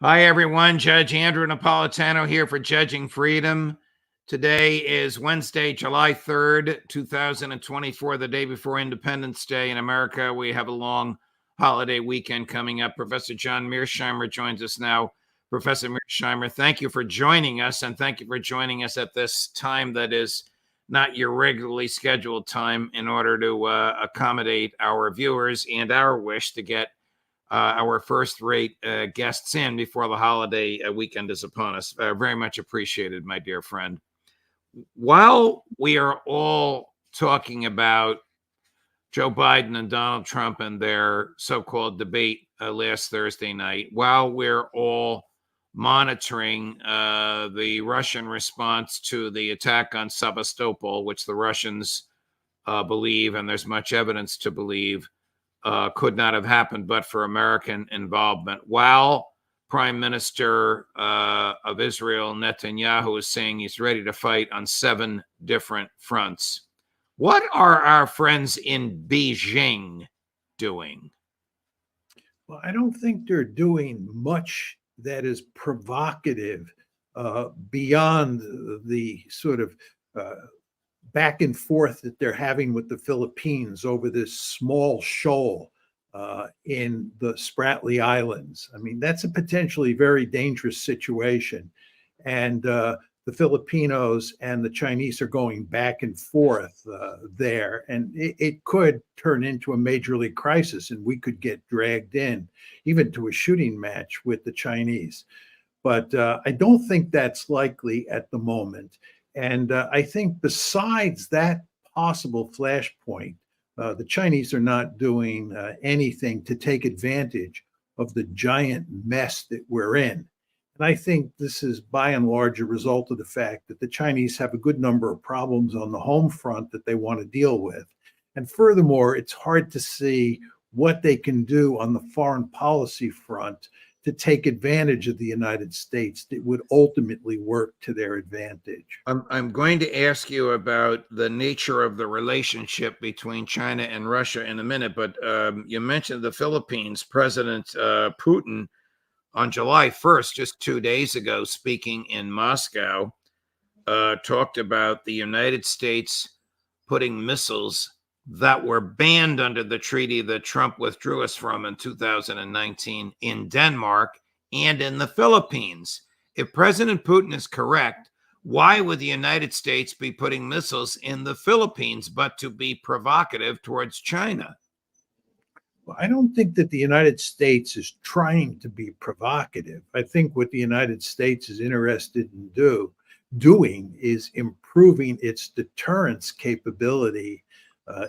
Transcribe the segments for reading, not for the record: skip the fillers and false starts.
Hi, everyone. Judge Andrew Napolitano here for Judging Freedom. Today is Wednesday, July 3rd, 2024, the day before Independence Day in America. We have a long holiday weekend coming up. Professor John Mearsheimer joins us now. Professor Mearsheimer, thank you for joining us, and thank you for joining us at this time that is not your regularly scheduled time in order to accommodate our viewers and our wish to get our first-rate guests in before the holiday weekend is upon us. Very much appreciated, my dear friend. While we are all talking about Joe Biden and Donald Trump and their so-called debate last Thursday night, while we're all monitoring the Russian response to the attack on Sevastopol, which the Russians believe, and there's much evidence to believe, could not have happened but for American involvement, while Prime Minister of Israel, Netanyahu, is saying he's ready to fight on 7 different fronts. What are our friends in Beijing doing? Well, I don't think they're doing much that is provocative beyond the sort of back and forth that they're having with the Philippines over this small shoal in the Spratly Islands. I mean, that's a potentially very dangerous situation. And the Filipinos and the Chinese are going back and forth there. And it could turn into a major league crisis, and we could get dragged in even to a shooting match with the Chinese. But I don't think that's likely at the moment. And I think besides that possible flashpoint, the Chinese are not doing anything to take advantage of the giant mess that we're in. And I think this is by and large a result of the fact that the Chinese have a good number of problems on the home front that they want to deal with. And furthermore, it's hard to see what they can do on the foreign policy front to take advantage of the United States that would ultimately work to their advantage. I'm going to ask you about the nature of the relationship between China and Russia in a minute, but you mentioned the Philippines. President Putin, on July 1st, just 2 days ago, speaking in Moscow, talked about the United States putting missiles that were banned under the treaty that Trump withdrew us from in 2019 in Denmark and in the Philippines. If President Putin is correct, why would the United States be putting missiles in the Philippines but to be provocative towards China? Well, I don't think that the United States is trying to be provocative. I think what the United States is interested in doing is improving its deterrence capability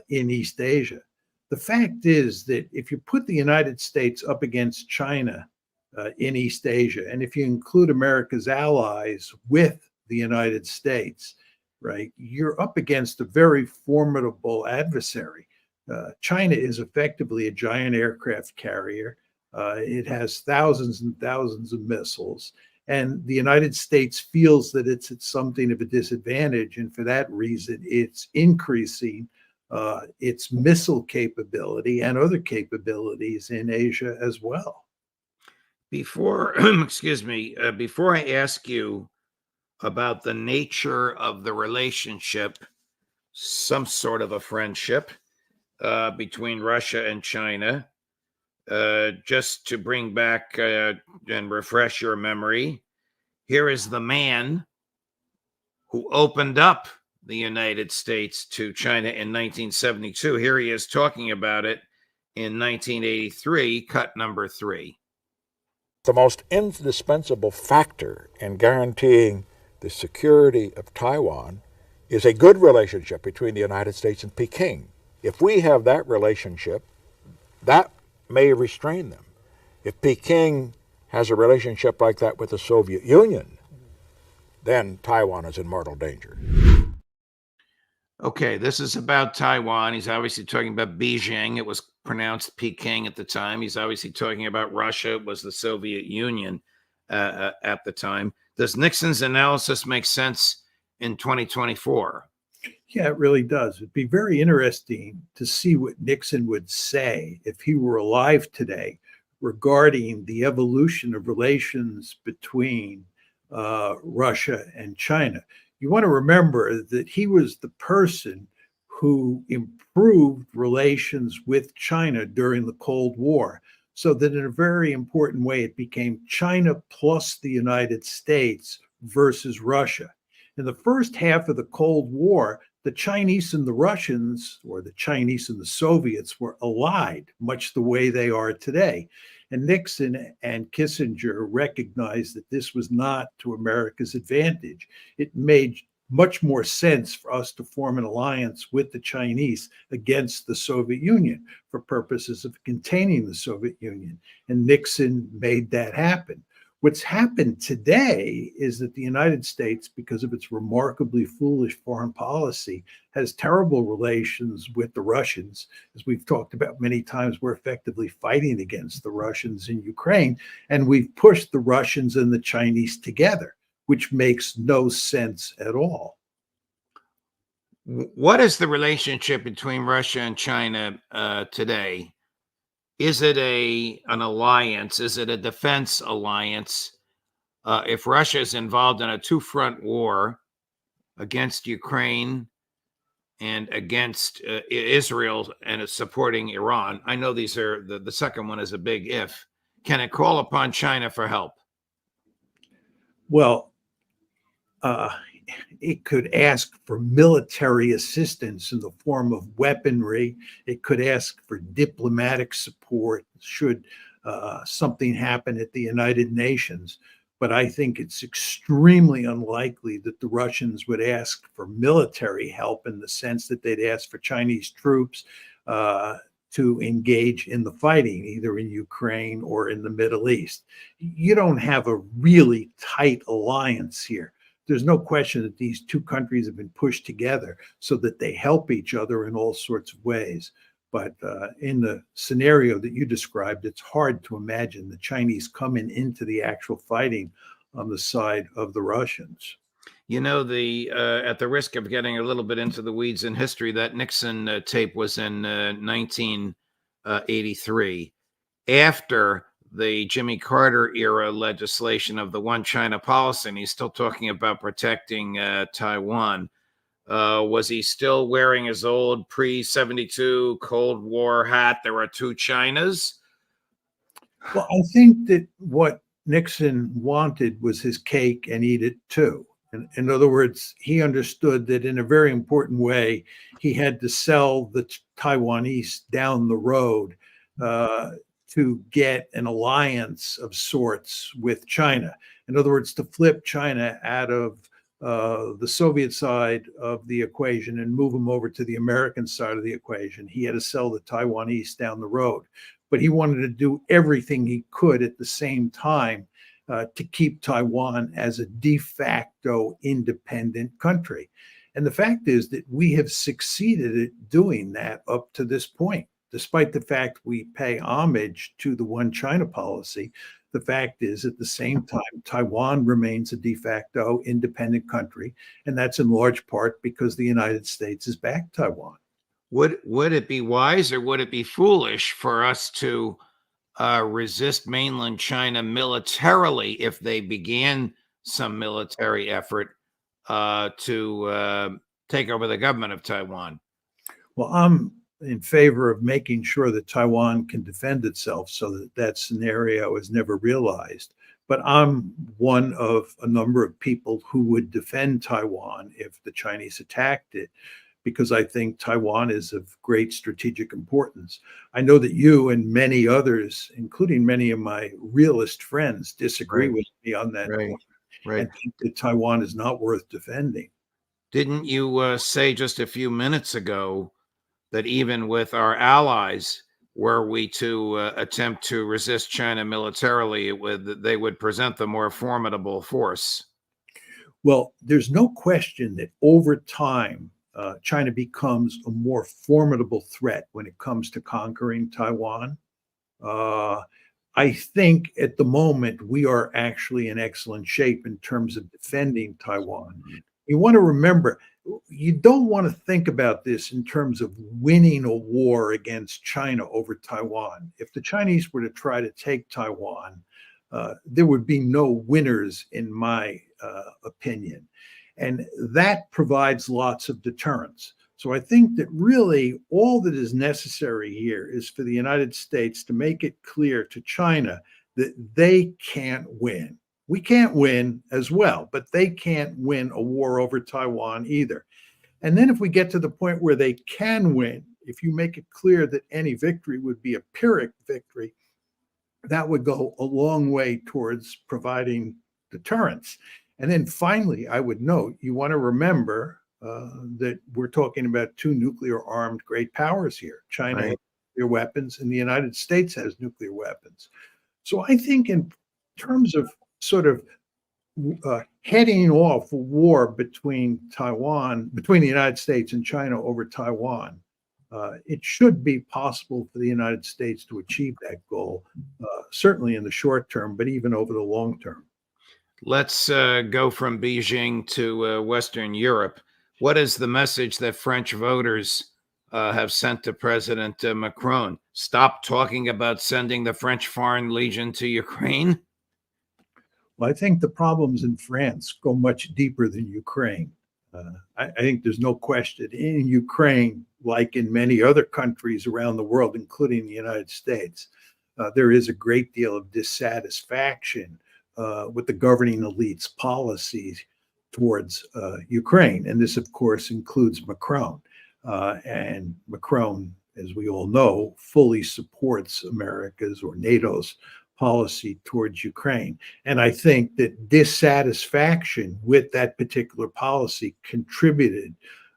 in East Asia. The fact is that if you put the United States up against China in East Asia, and if you include America's allies with the United States, right, you're up against a very formidable adversary. China is effectively a giant aircraft carrier. It has thousands and thousands of missiles. And the United States feels that it's at something of a disadvantage. And for that reason, it's increasing its missile capability and other capabilities in Asia as well. Before, before I ask you about the nature of the relationship, some sort of a friendship between Russia and China, just to bring back and refresh your memory, here is the man who opened up the United States to China in 1972. Here he is talking about it in 1983, cut number 3. The most indispensable factor in guaranteeing the security of Taiwan is a good relationship between the United States and Peking. If we have that relationship, that may restrain them. If Peking has a relationship like that with the Soviet Union, then Taiwan is in mortal danger. Okay, this is about Taiwan. He's obviously talking about Beijing. It was pronounced Peking at the time. He's obviously talking about Russia. It was the Soviet Union at the time. Does Nixon's analysis make sense in 2024? Yeah, it really does. It'd be very interesting to see what Nixon would say if he were alive today regarding the evolution of relations between Russia and China. You want to remember that he was the person who improved relations with China during the Cold War, so that in a very important way, it became China plus the United States versus Russia. In the first half of the Cold War, the Chinese and the Russians, or the Chinese and the Soviets, were allied, much the way they are today. And Nixon and Kissinger recognized that this was not to America's advantage. It made much more sense for us to form an alliance with the Chinese against the Soviet Union for purposes of containing the Soviet Union. And Nixon made that happen. What's happened today is that the United States, because of its remarkably foolish foreign policy, has terrible relations with the Russians. As we've talked about many times, we're effectively fighting against the Russians in Ukraine, and we've pushed the Russians and the Chinese together, which makes no sense at all. What is the relationship between Russia and China today? Is it an alliance? Is it a defense alliance? If Russia is involved in a two-front war against Ukraine and against Israel and is supporting Iran, I know these are the second one is a big if. Can it call upon China for help? Well, it could ask for military assistance in the form of weaponry. It could ask for diplomatic support should something happen at the United Nations. But I think it's extremely unlikely that the Russians would ask for military help, in the sense that they'd ask for Chinese troops to engage in the fighting, either in Ukraine or in the Middle East. You don't have a really tight alliance here. There's no question that these two countries have been pushed together so that they help each other in all sorts of ways. But in the scenario that you described, it's hard to imagine the Chinese coming into the actual fighting on the side of the Russians. You know, at the risk of getting a little bit into the weeds in history, that Nixon tape was in 1983, after the Jimmy Carter era legislation of the One China policy, and he's still talking about protecting Taiwan. Was he still wearing his old pre-72 Cold War hat? There are two Chinas. Well, I think that what Nixon wanted was his cake and eat it too. In other words, he understood that in a very important way, he had to sell the Taiwanese down the road to get an alliance of sorts with China. In other words, to flip China out of the Soviet side of the equation and move them over to the American side of the equation. He had to sell the Taiwanese down the road. But he wanted to do everything he could at the same time to keep Taiwan as a de facto independent country. And the fact is that we have succeeded at doing that up to this point. Despite the fact we pay homage to the One China policy, the fact is, at the same time, Taiwan remains a de facto independent country, and that's in large part because the United States has backed Taiwan. Would it be wise, or would it be foolish for us to resist mainland China militarily if they began some military effort to take over the government of Taiwan? Well, I'm in favor of making sure that Taiwan can defend itself so that that scenario is never realized. But I'm one of a number of people who would defend Taiwan if the Chinese attacked it, because I think Taiwan is of great strategic importance. I know that you and many others, including many of my realist friends, disagree with me on that point, and think that Taiwan is not worth defending. Didn't you say just a few minutes ago that even with our allies, were we to attempt to resist China militarily, they would present the more formidable force? Well, there's no question that over time, China becomes a more formidable threat when it comes to conquering Taiwan. I think at the moment we are actually in excellent shape in terms of defending Taiwan. You want to remember, you don't want to think about this in terms of winning a war against China over Taiwan. If the Chinese were to try to take Taiwan, there would be no winners, in my opinion. And that provides lots of deterrence. So I think that really all that is necessary here is for the United States to make it clear to China that they can't win. We can't win as well, but they can't win a war over Taiwan either. And then if we get to the point where they can win, if you make it clear that any victory would be a Pyrrhic victory, that would go a long way towards providing deterrence. And then finally, I would note, you want to remember that we're talking about two nuclear-armed great powers here. China has nuclear weapons, and the United States has nuclear weapons. So I think in terms of sort of heading off a war between the United States and China over Taiwan, it should be possible for the United States to achieve that goal, certainly in the short term, but even over the long term. Let's go from Beijing to Western Europe. What is the message that French voters have sent to President Macron? Stop talking about sending the French Foreign Legion to Ukraine? Well, I think the problems in France go much deeper than Ukraine. I think there's no question in Ukraine, like in many other countries around the world, including the United States, there is a great deal of dissatisfaction with the governing elite's policies towards Ukraine. And this, of course, includes Macron. And Macron, as we all know, fully supports America's or NATO's policy towards Ukraine. And I think that dissatisfaction with that particular policy contributed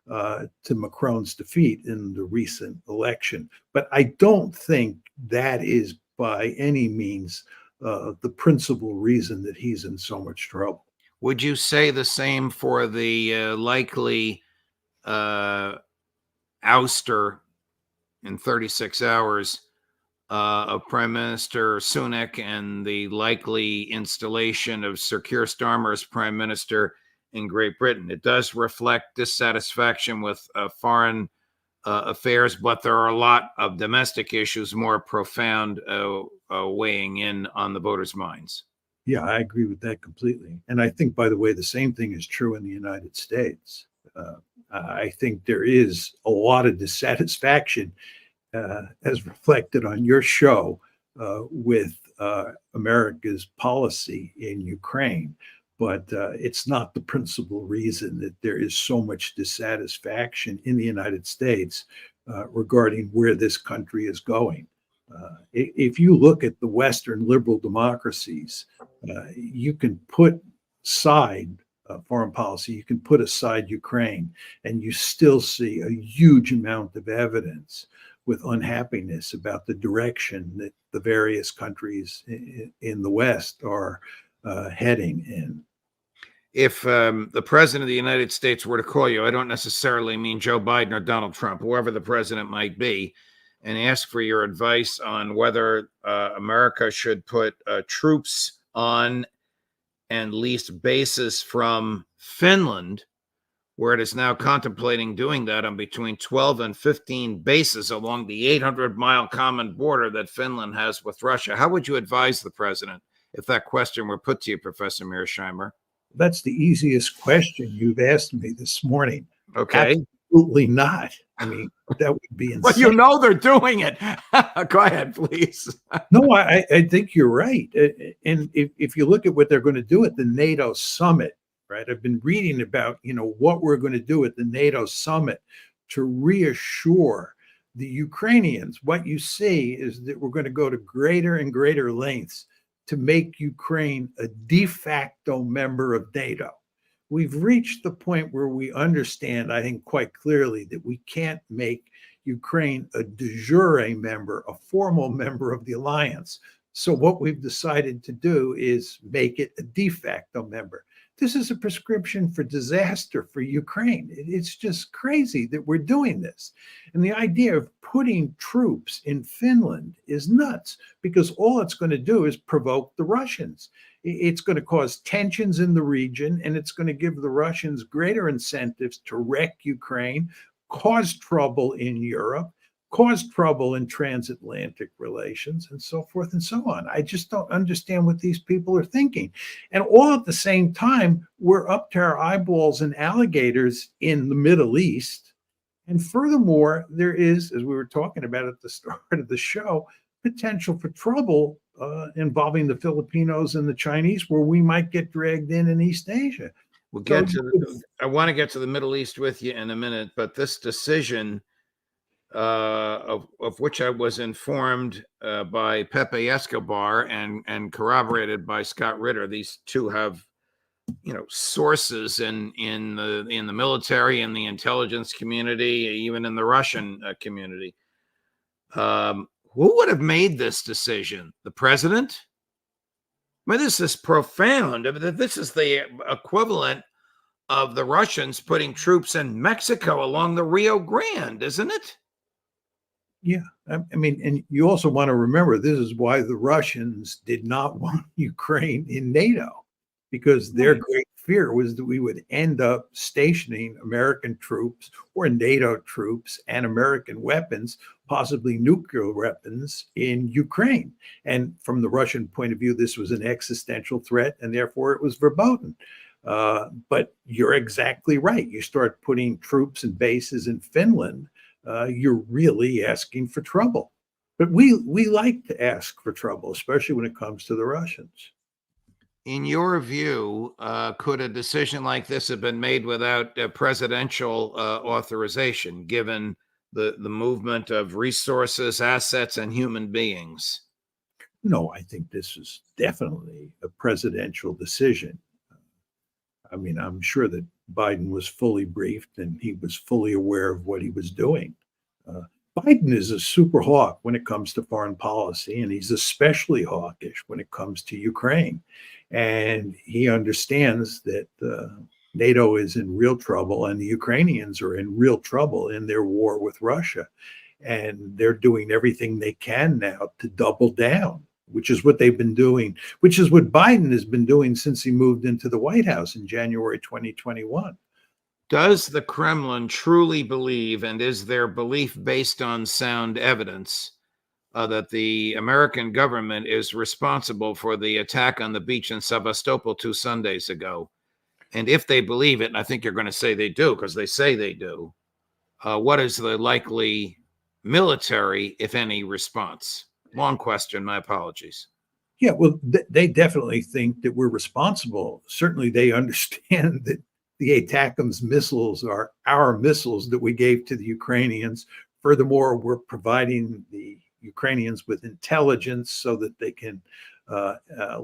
to Macron's defeat in the recent election. But I don't think that is by any means the principal reason that he's in so much trouble. Would you say the same for the likely ouster in 36 hours of Prime Minister Sunak and the likely installation of Sir Keir Starmer as Prime Minister in Great Britain? It does reflect dissatisfaction with foreign affairs, but there are a lot of domestic issues more profound weighing in on the voters' minds. Yeah, I agree with that completely. And I think, by the way, the same thing is true in the United States. I think there is a lot of dissatisfaction as reflected on your show with America's policy in Ukraine. But it's not the principal reason that there is so much dissatisfaction in the United States regarding where this country is going. If you look at the Western liberal democracies, you can put aside foreign policy, you can put aside Ukraine, and you still see a huge amount of evidence with unhappiness about the direction that the various countries in the West are heading in. If the president of the United States were to call you, I don't necessarily mean Joe Biden or Donald Trump, whoever the president might be, and ask for your advice on whether America should put troops on and lease bases from Finland, where it is now contemplating doing that on between 12 and 15 bases along the 800-mile common border that Finland has with Russia. How would you advise the president if that question were put to you, Professor Mearsheimer? That's the easiest question you've asked me this morning. Okay. Absolutely not. I mean, that would be insane. Well, you know they're doing it. Go ahead, please. No, I think you're right. And if you look at what they're going to do at the NATO summit, right? I've been reading about, what we're going to do at the NATO summit to reassure the Ukrainians. What you see is that we're going to go to greater and greater lengths to make Ukraine a de facto member of NATO. We've reached the point where we understand, I think, quite clearly that we can't make Ukraine a de jure member, a formal member of the alliance. So what we've decided to do is make it a de facto member. this is a prescription for disaster for Ukraine. It's just crazy that we're doing this. And the idea of putting troops in Finland is nuts, because all it's going to do is provoke the Russians. It's going to cause tensions in the region, and it's going to give the Russians greater incentives to wreck Ukraine, cause trouble in Europe, cause trouble in transatlantic relations, and so forth and so on. I just don't understand what these people are thinking. And all at the same time, we're up to our eyeballs in alligators in the Middle East. And furthermore, there is, as we were talking about at the start of the show, potential for trouble involving the Filipinos and the Chinese, where we might get dragged in East Asia. We'll get I want to get to the Middle East with you in a minute, but this decision of which I was informed by Pepe Escobar and corroborated by Scott Ritter. These two have, sources in the military, in the intelligence community, even in the Russian community. Who would have made this decision? The president? I mean, this is profound. I mean, this is the equivalent of the Russians putting troops in Mexico along the Rio Grande, isn't it? Yeah, I mean, and you also want to remember, this is why the Russians did not want Ukraine in NATO, because their great fear was that we would end up stationing American troops or NATO troops and American weapons, possibly nuclear weapons, in Ukraine. And from the Russian point of view, this was an existential threat, and therefore it was verboten. But you're exactly right. You start putting troops and bases in Finland, you're really asking for trouble. But we like to ask for trouble, especially when it comes to the Russians. In your view, could a decision like this have been made without presidential authorization, given the movement of resources, assets, and human beings? No, I think this is definitely a presidential decision. I mean, I'm sure that Biden was fully briefed and he was fully aware of what he was doing. Biden is a super hawk when it comes to foreign policy, and he's especially hawkish when it comes to Ukraine. And he understands that NATO is in real trouble and the Ukrainians are in real trouble in their war with Russia. And they're doing everything they can now to double down, which is what they've been doing, which is what Biden has been doing since he moved into the White House in January 2021. Does the Kremlin truly believe, and is their belief based on sound evidence, that the American government is responsible for the attack on the beach in Sevastopol 2 Sundays ago? And if they believe it, and I think you're going to say they do, because they say they do, what is the likely military, if any, response? Long question, my apologies. Yeah, well, they definitely think that we're responsible. Certainly they understand that the ATACMS missiles are our missiles that we gave to the Ukrainians. Furthermore, we're providing the Ukrainians with intelligence so that they can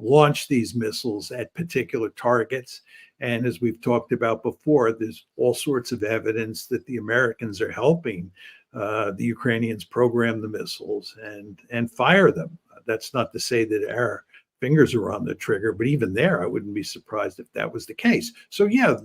launch these missiles at particular targets. And as we've talked about before, there's all sorts of evidence that the Americans are helping the Ukrainians program the missiles and fire them. That's not to say that our fingers are on the trigger, but even there, I wouldn't be surprised if that was the case. So yeah,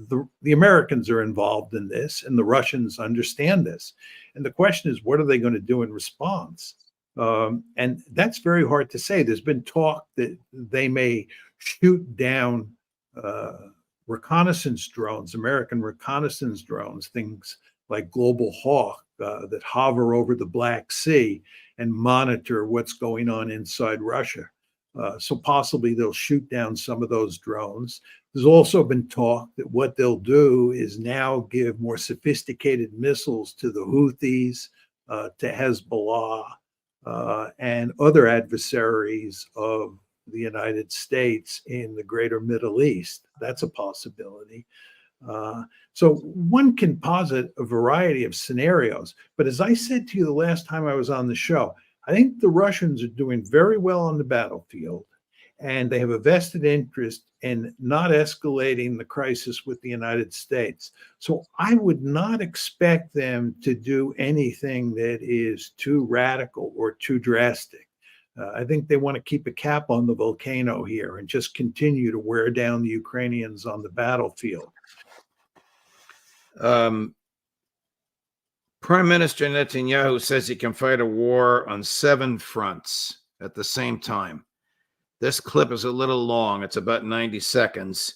the Americans are involved in this, and the Russians understand this. And the question is, what are they going to do in response? And that's very hard to say. There's been talk that they may shoot down reconnaissance drones, American reconnaissance drones, things like Global Hawk that hover over the Black Sea and monitor what's going on inside Russia. So possibly they'll shoot down some of those drones. There's also been talk that what they'll do is now give more sophisticated missiles to the Houthis, to Hezbollah, and other adversaries of the United States in the greater Middle East. That's a possibility. So one can posit a variety of scenarios. But as I said to you the last time I was on the show, I think the Russians are doing very well on the battlefield, and they have a vested interest in not escalating the crisis with the United States. So I would not expect them to do anything that is too radical or too drastic. I think they want to keep a cap on the volcano here and just continue to wear down the Ukrainians on the battlefield. Prime Minister Netanyahu says he can fight a war on 7 fronts at the same time. This clip is a little long. It's about 90 seconds.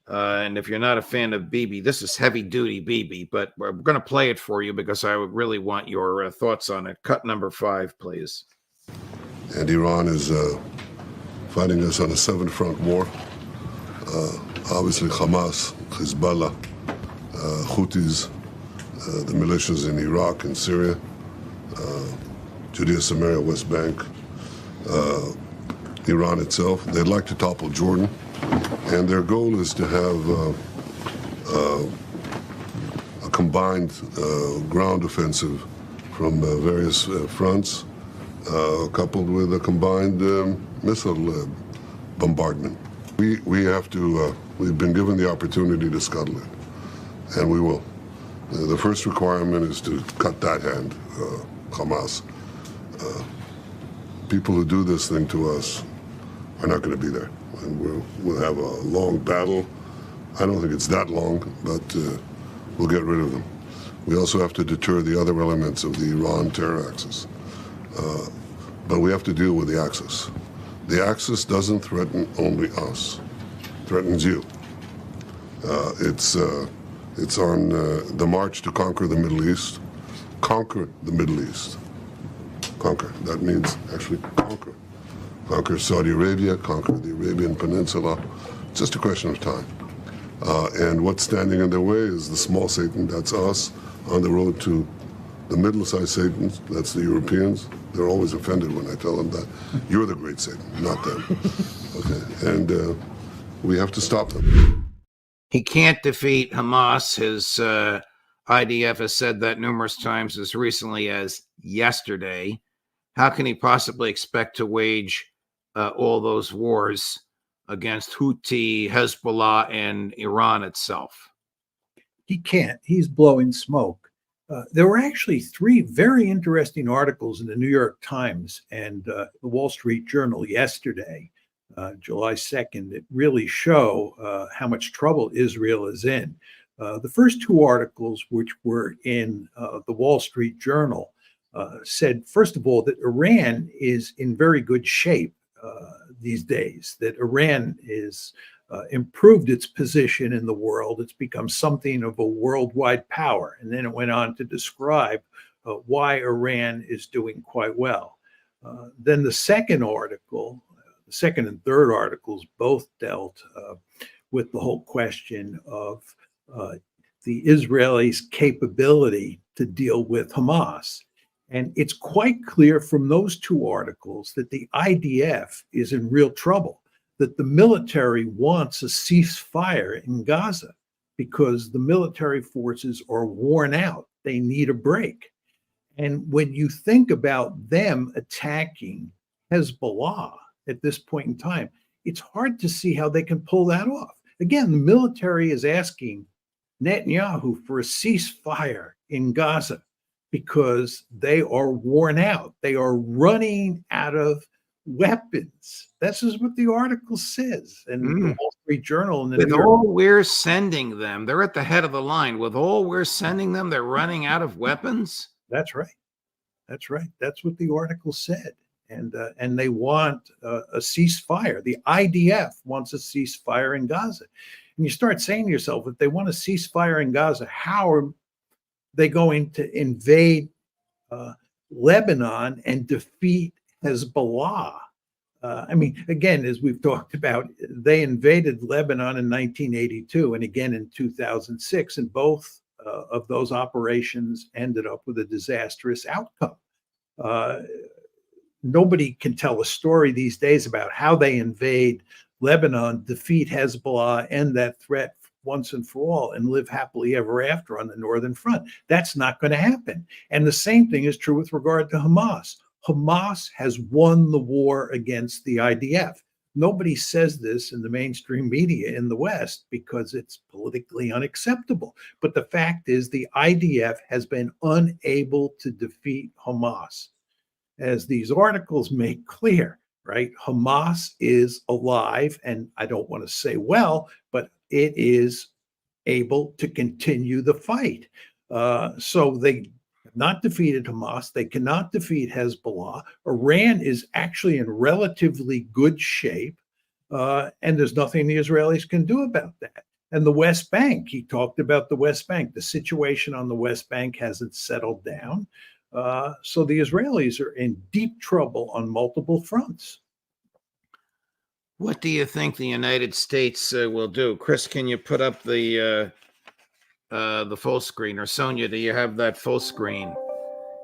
And if you're not a fan of Bibi, this is heavy duty Bibi, but we're going to play it for you because I really want your thoughts on it. Cut number 5, please. And Iran is fighting us on a 7-front war. Obviously Hamas, Hezbollah, Houthis, the militias in Iraq and Syria, Judea, Samaria, West Bank, Iran itself. They'd like to topple Jordan, and their goal is to have a combined ground offensive from various fronts, coupled with a combined missile bombardment. We have to, we've been given the opportunity to scuttle it, and we will. The first requirement is to cut that hand, Hamas. People who do this thing to us are not going to be there, and we'll have a long battle. I don't think it's that long, but we'll get rid of them. We also have to deter the other elements of the Iran terror axis. But we have to deal with the axis. The axis doesn't threaten only us, it threatens you. It's on the march to conquer the Middle East. Conquer the Middle East. Conquer. That means actually conquer. Conquer Saudi Arabia, conquer the Arabian Peninsula. It's just a question of time. And what's standing in their way is the small Satan, that's us, on the road to the middle-sized Satans, that's the Europeans. They're always offended when I tell them that. You're the great Satan, not them. Okay, and we have to stop them. He can't defeat Hamas. His IDF has said that numerous times as recently as yesterday. How can he possibly expect to wage all those wars against Houthi, Hezbollah, and Iran itself? He can't. He's blowing smoke. There were actually 3 very interesting articles in the New York Times and the Wall Street Journal yesterday, July 2nd, that really show how much trouble Israel is in. The first 2 articles, which were in the Wall Street Journal, said, first of all, that Iran is in very good shape these days, that Iran is improved its position in the world. It's become something of a worldwide power. And then it went on to describe why Iran is doing quite well. Then the second article, the second and third articles both dealt with the whole question of the Israelis' capability to deal with Hamas. And it's quite clear from those 2 articles that the IDF is in real trouble, that the military wants a ceasefire in Gaza because the military forces are worn out. They need a break. And when you think about them attacking Hezbollah at this point in time, it's hard to see how they can pull that off. Again, the military is asking Netanyahu for a ceasefire in Gaza because they are worn out. They are running out of weapons. This is what the article says. And the Wall Street Journal. And with all we're sending them, they're at the head of the line. With all we're sending them, they're running out of weapons. That's right. That's right. That's what the article said. And they want a ceasefire. The IDF wants a ceasefire in Gaza. And you start saying to yourself, if they want a ceasefire in Gaza, how are they going to invade Lebanon and defeat Hezbollah? I mean, again, as we've talked about, they invaded Lebanon in 1982 and again in 2006, and both of those operations ended up with a disastrous outcome. Nobody can tell a story these days about how they invade Lebanon, defeat Hezbollah, end that threat once and for all, and live happily ever after on the Northern Front. That's not going to happen. And the same thing is true with regard to Hamas. Hamas has won the war against the IDF. Nobody says this in the mainstream media in the West because it's politically unacceptable. But the fact is the IDF has been unable to defeat Hamas. as these articles make clear, right? Hamas is alive, and I don't want to say well, but it is able to continue the fight. So they have not defeated Hamas. They cannot defeat Hezbollah. Iran is actually in relatively good shape, and there's nothing the Israelis can do about that. And the West Bank, he talked about the West Bank. The situation on the West Bank hasn't settled down. So the Israelis are in deep trouble on multiple fronts. What do you think the United States will do? Chris, can you put up the full screen? Or Sonia, do you have that full screen?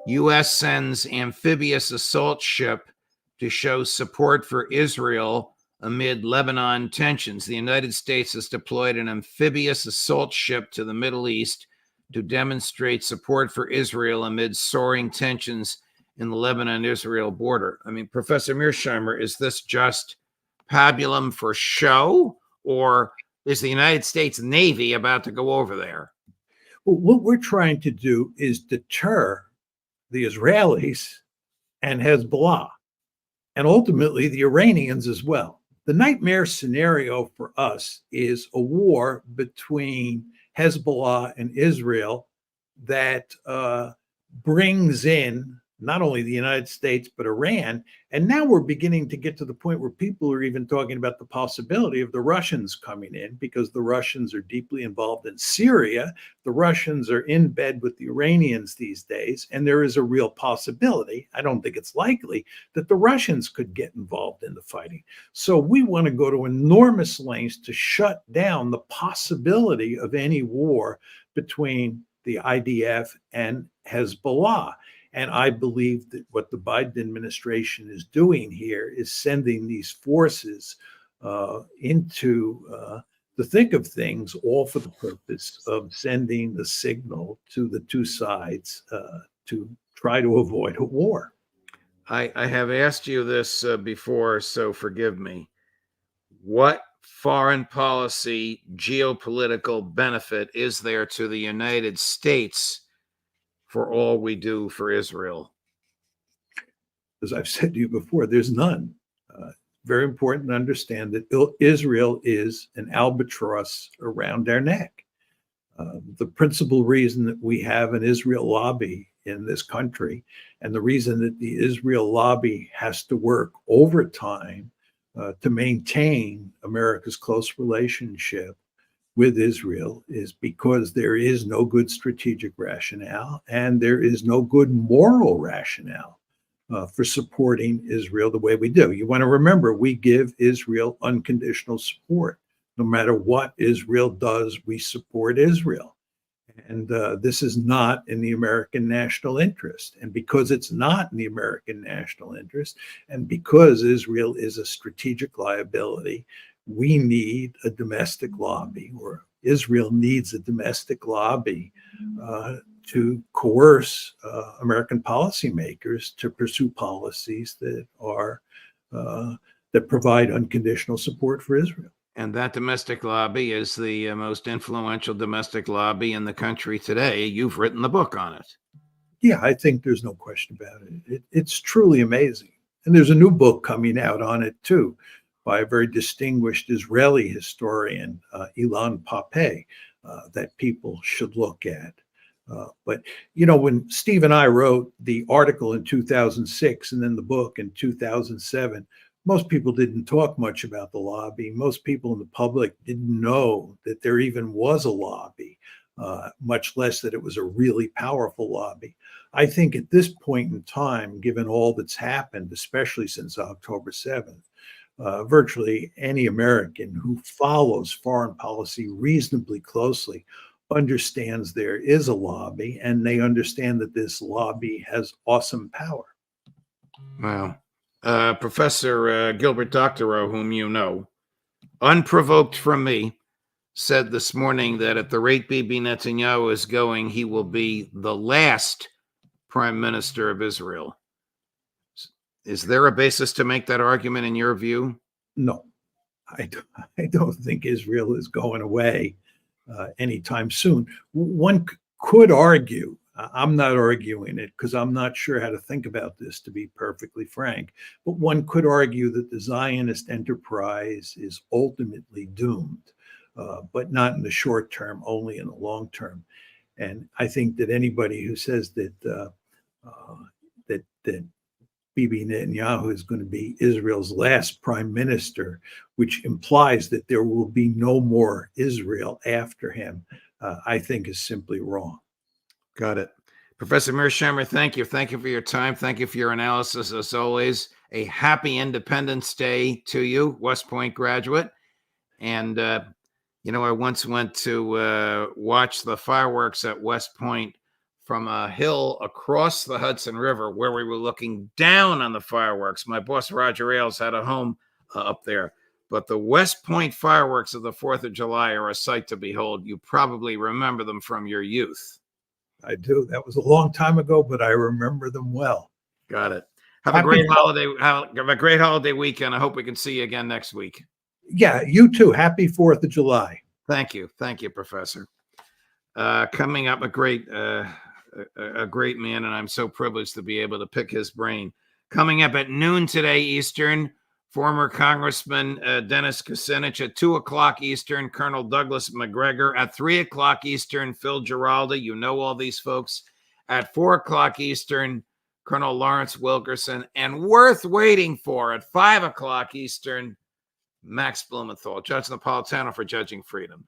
U.S. sends amphibious assault ship to show support for Israel amid Lebanon tensions. The United States has deployed an amphibious assault ship to the Middle East to demonstrate support for Israel amid soaring tensions in the Lebanon-Israel border. I mean, Professor Mearsheimer, is this just pabulum for show, or is the United States Navy about to go over there? Well, what we're trying to do is deter the Israelis and Hezbollah, and ultimately the Iranians as well. The nightmare scenario for us is a war between Hezbollah and Israel that brings in not only the United States, but Iran. And now we're beginning to get to the point where people are even talking about the possibility of the Russians coming in, because the Russians are deeply involved in Syria. The Russians are in bed with the Iranians these days, and there is a real possibility, I don't think it's likely, that the Russians could get involved in the fighting. So we want to go to enormous lengths to shut down the possibility of any war between the IDF and Hezbollah. And I believe that what the Biden administration is doing here is sending these forces into the thick of things, all for the purpose of sending the signal to the two sides to try to avoid a war. I have asked you this before, so forgive me. What foreign policy geopolitical benefit is there to the United States for all we do for Israel? As I've said to you before, there's none. Very important to understand that Israel is an albatross around our neck. The principal reason that we have an Israel lobby in this country, and the reason that the Israel lobby has to work overtime to maintain America's close relationship with Israel, is because there is no good strategic rationale and there is no good moral rationale for supporting Israel the way we do. You want to remember, we give Israel unconditional support. No matter what Israel does, we support Israel. And this is not in the American national interest. And because it's not in the American national interest, and because Israel is a strategic liability, we need a domestic lobby, or Israel needs a domestic lobby to coerce American policymakers to pursue policies that are that provide unconditional support for Israel. And that domestic lobby is the most influential domestic lobby in the country today. You've written the book on it. Yeah, I think there's no question about it. It's truly amazing. And there's a new book coming out on it too, by a very distinguished Israeli historian, Ilan Pappé, that people should look at. But, you know, when Steve and I wrote the article in 2006 and then the book in 2007, most people didn't talk much about the lobby. Most people in the public didn't know that there even was a lobby, much less that it was a really powerful lobby. I think at this point in time, given all that's happened, especially since October 7th, virtually any American who follows foreign policy reasonably closely understands there is a lobby, and they understand that this lobby has awesome power. Wow. Professor Gilbert Doctorow, whom you know, unprovoked from me, said this morning that at the rate Bibi Netanyahu is going, he will be the last prime minister of Israel. Is there a basis to make that argument in your view? No, I don't think Israel is going away anytime soon. One could argue I'm not arguing it because I'm not sure how to think about this, to be perfectly frank. But one could argue that the Zionist enterprise is ultimately doomed, but not in the short term, only in the long term. And I think that anybody who says that that Bibi Netanyahu is going to be Israel's last prime minister, which implies that there will be no more Israel after him, I think is simply wrong. Got it. Professor Mearsheimer, thank you. Thank you for your time. Thank you for your analysis, as always. A happy Independence Day to you, West Point graduate. And, you know, I once went to watch the fireworks at West Point from a hill across the Hudson River where we were looking down on the fireworks. My boss, Roger Ailes, had a home up there. But the West Point fireworks of the 4th of July are a sight to behold. You probably remember them from your youth. I do. That was a long time ago, but I remember them well. Got it. Have a great holiday. Have a great holiday weekend. I hope we can see you again next week. Yeah, you too. Happy 4th of July. Thank you. Thank you, Professor. Coming up, a great man, and I'm so privileged to be able to pick his brain. Coming up at noon today Eastern, former Congressman Dennis Kucinich. At 2 o'clock Eastern, Colonel Douglas McGregor. At 3 o'clock Eastern, Phil Giraldi. You know all these folks. At 4 o'clock Eastern, Colonel Lawrence Wilkerson. And worth waiting for, at 5 o'clock Eastern, Max Blumenthal. Judge Napolitano for Judging Freedom.